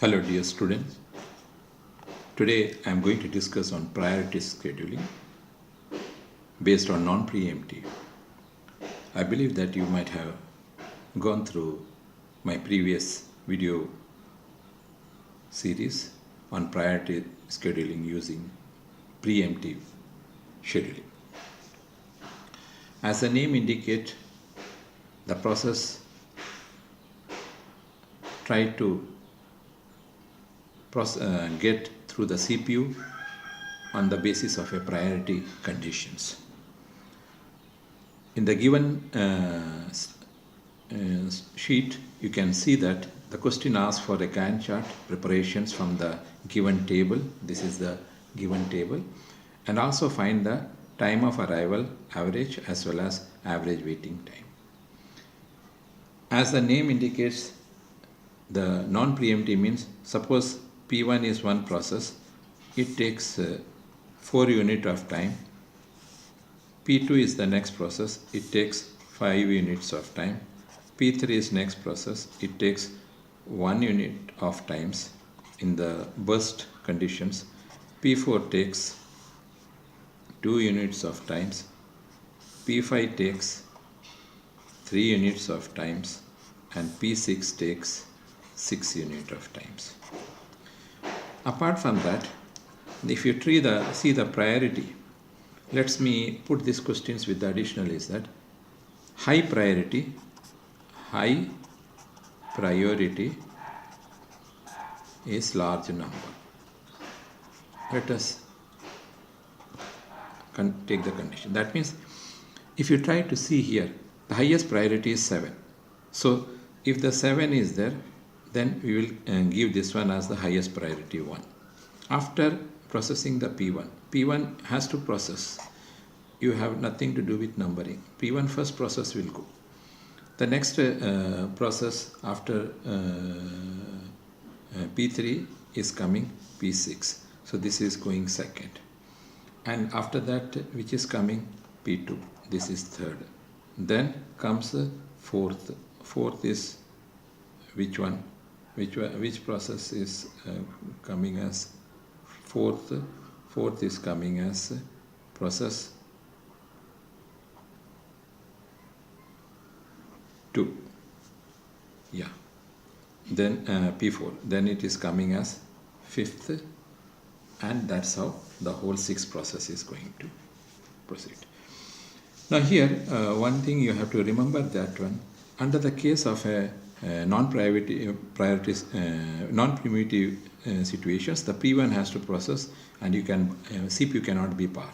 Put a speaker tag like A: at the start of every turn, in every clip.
A: Hello dear students. Today I am going to discuss on priority scheduling based on non-preemptive. I believe that you might have gone through my previous video series on priority scheduling using preemptive scheduling. As the name indicates, the process try to get through the CPU on the basis of a priority conditions. In the given sheet, you can see that the question asks for a Gantt chart preparations from the given table. This is the given table, and also find the time of arrival average as well as average waiting time. As the name indicates, the non-preemptive means suppose P1 is one process, it takes 4 units of time. P2 is the next process, it takes 5 units of time. P3 is next process, it takes 1 unit of times in the burst conditions. P4 takes 2 units of times. P5 takes 3 units of times, and P6 takes 6 units of times. Apart from that, if you see the priority, let me put these questions with the additional is that high priority is large number. Let us take the condition. That means if you try to see here, the highest priority is 7. So if the 7 is there, then we will give this one as the highest priority one. After processing the P1 has to process. You have nothing to do with numbering. P1 first process will go. The next process after P3 is coming P6. So this is going second. And after that, which is coming P2. This is third. Then comes fourth. Fourth is which one? Which process is coming as fourth? Fourth is coming as process 2. Yeah. Then P4. Then it is coming as fifth, and that's how the whole 6 process is going to proceed. Now here, one thing you have to remember that one, under the case of a non-preemptive situations, the P1 has to process, and CPU cannot be par.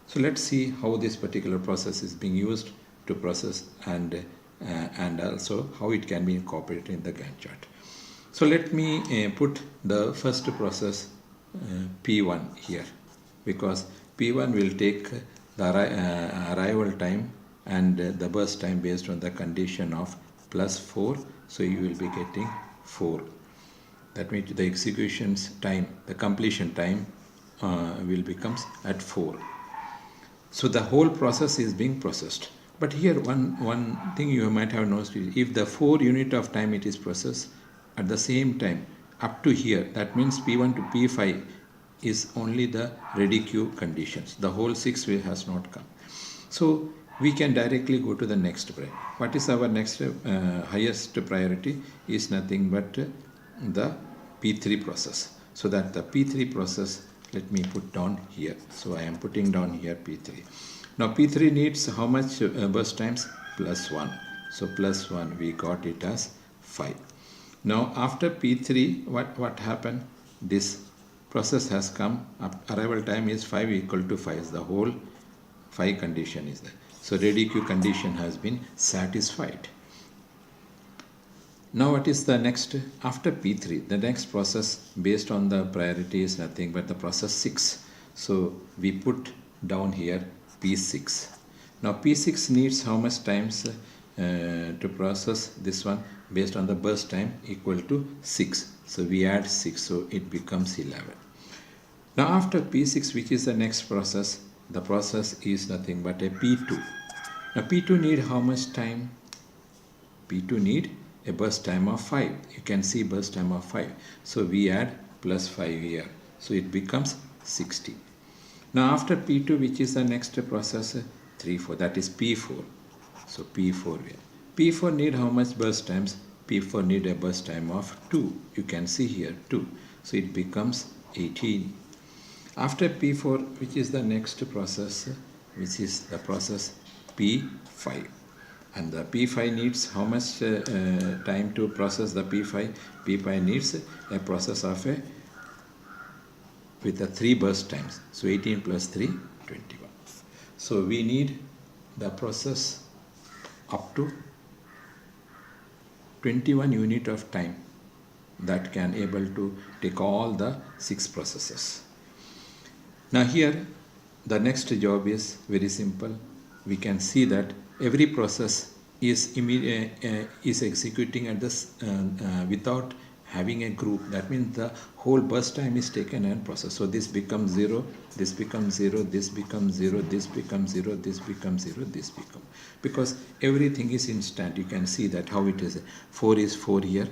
A: So let's see how this particular process is being used to process, and also how it can be incorporated in the Gantt chart. So let me put the first process P1 here, because P1 will take the arrival time and the burst time based on the condition of +4. So you will be getting 4. That means the execution's time, the completion time will becomes at 4. So the whole process is being processed. But here one thing you might have noticed is if the 4 unit of time it is processed at the same time up to here, that means P1 to P5 is only the ready queue conditions. The whole 6 way has not come. So we can directly go to the next priority. What is our next highest priority is nothing but the P3 process. So that the P3 process, let me put down here. So I am putting down here P3. Now P3 needs how much burst times? +1. So +1, we got it as 5. Now after P3, what happened? This process has come up. Arrival time is 5 equal to 5. The whole 5 condition is there. So ready queue condition has been satisfied. Now what is the next? After P3, the next process based on the priority is nothing but the process 6. So we put down here P6. Now P6 needs how much times to process this one based on the burst time equal to 6. So we add 6, so it becomes 11. Now after P6, which is the next process, the process is nothing but a P2. Now P2 need how much time? P2 need a burst time of 5. You can see burst time of 5. So we add plus 5 here. So it becomes 60. Now after P2, which is the next process, 3, 4, that is P4. So P4 here. P4 need how much burst times? P4 need a burst time of 2. You can see here 2. So it becomes 18. After P4, which is the next process, which is the process P5. And the P5 needs how much time to process the P5? P5 needs a process of a with the 3 burst times. So 18 plus 3, 21. So we need the process up to 21 unit of time that can able to take all the 6 processes. Now here the next job is very simple. We can see that every process is executing at this without having a group. That means the whole burst time is taken and processed. So this becomes 0, this becomes 0, this becomes 0, this becomes 0, this becomes 0, this becomes. Because everything is instant. You can see that how it is. 4 is 4 here.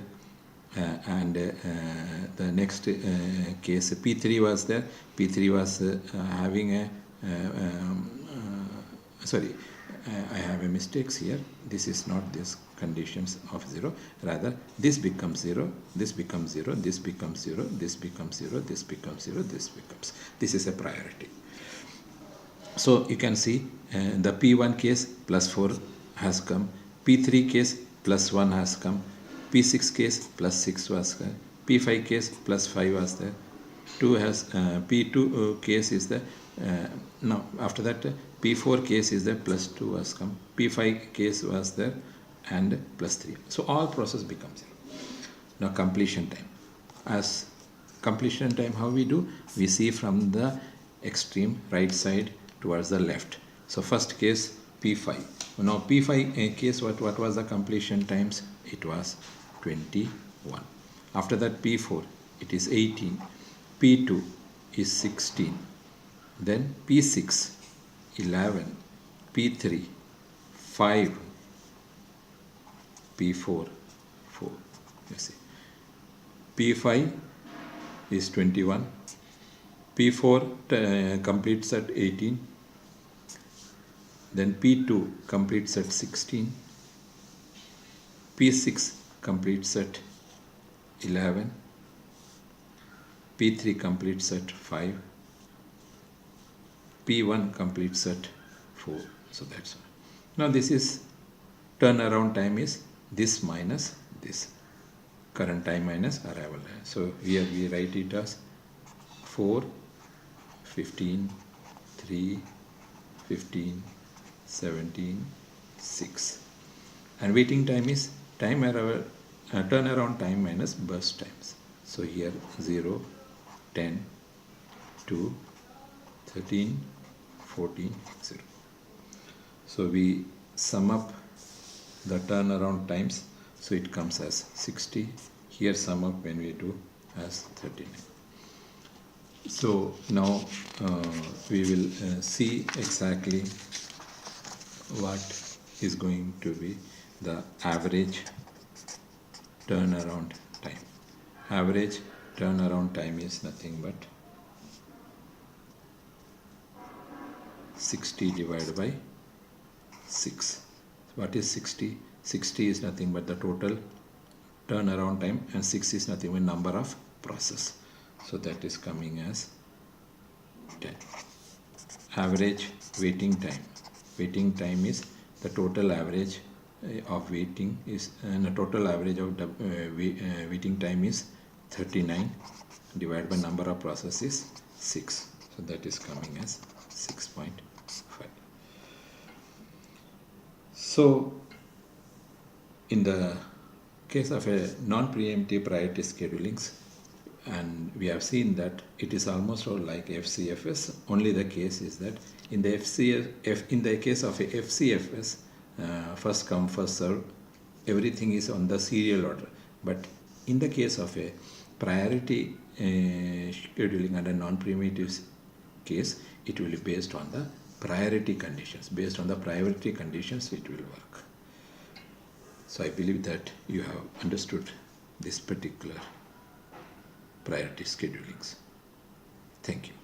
A: And the next case P3 was there. P3 was having a sorry, I have a mistakes here. This is not this conditions of 0. Rather, this becomes 0, this becomes 0, this becomes 0, this becomes 0, this becomes 0, this becomes. This is a priority. So you can see the P1 case plus 4 has come. P3 case plus 1 has come. P6 case plus 6 was there. P5 case plus 5 was there. P2 case is the now after that P4 case is there, plus 2 was come. P5 case was there and plus 3. So all process becomes 0. Now completion time. As completion time, how we do? We see from the extreme right side towards the left. So first case P5. Now P5 case, what was the completion times? It was 21. After that P4, it is 18. P2 is 16. Then P6, 11. P3, 5. P4, 4. You see. P5 is 21. P4 completes at 18. Then P2 completes at 16. P6 completes at 11. P3 completes at 5. P1 completes at 4. So that's all. Now this is turnaround time is this minus this. Current time minus arrival time. So here we write it as 4, 15, 3, 15, 17, 6. And waiting time is time arrival, turnaround time minus burst times. So here 0, 10, 2, 13, 14, 0. So we sum up the turnaround times. So it comes as 60. Here sum up when we do as 39. So now we will see exactly what is going to be the average turnaround time. Average turnaround time is nothing but 60 divided by 6. What is 60? 60 is nothing but the total turnaround time, and 6 is nothing but number of process. So that is coming as 10. Average waiting time. Waiting time is the total average of waiting is, and the total average of waiting time is 39 divided by number of process is 6. So that is coming as 6.5. So in the case of a non-preemptive priority schedulings, and we have seen that it is almost all like FCFS. Only the case is that in the in the case of a FCFS, first come first serve, everything is on the serial order. But in the case of a priority scheduling and a non-preemptive case, it will be based on the priority conditions. Based on the priority conditions, it will work. So I believe that you have understood this particular priority schedulings. Thank you.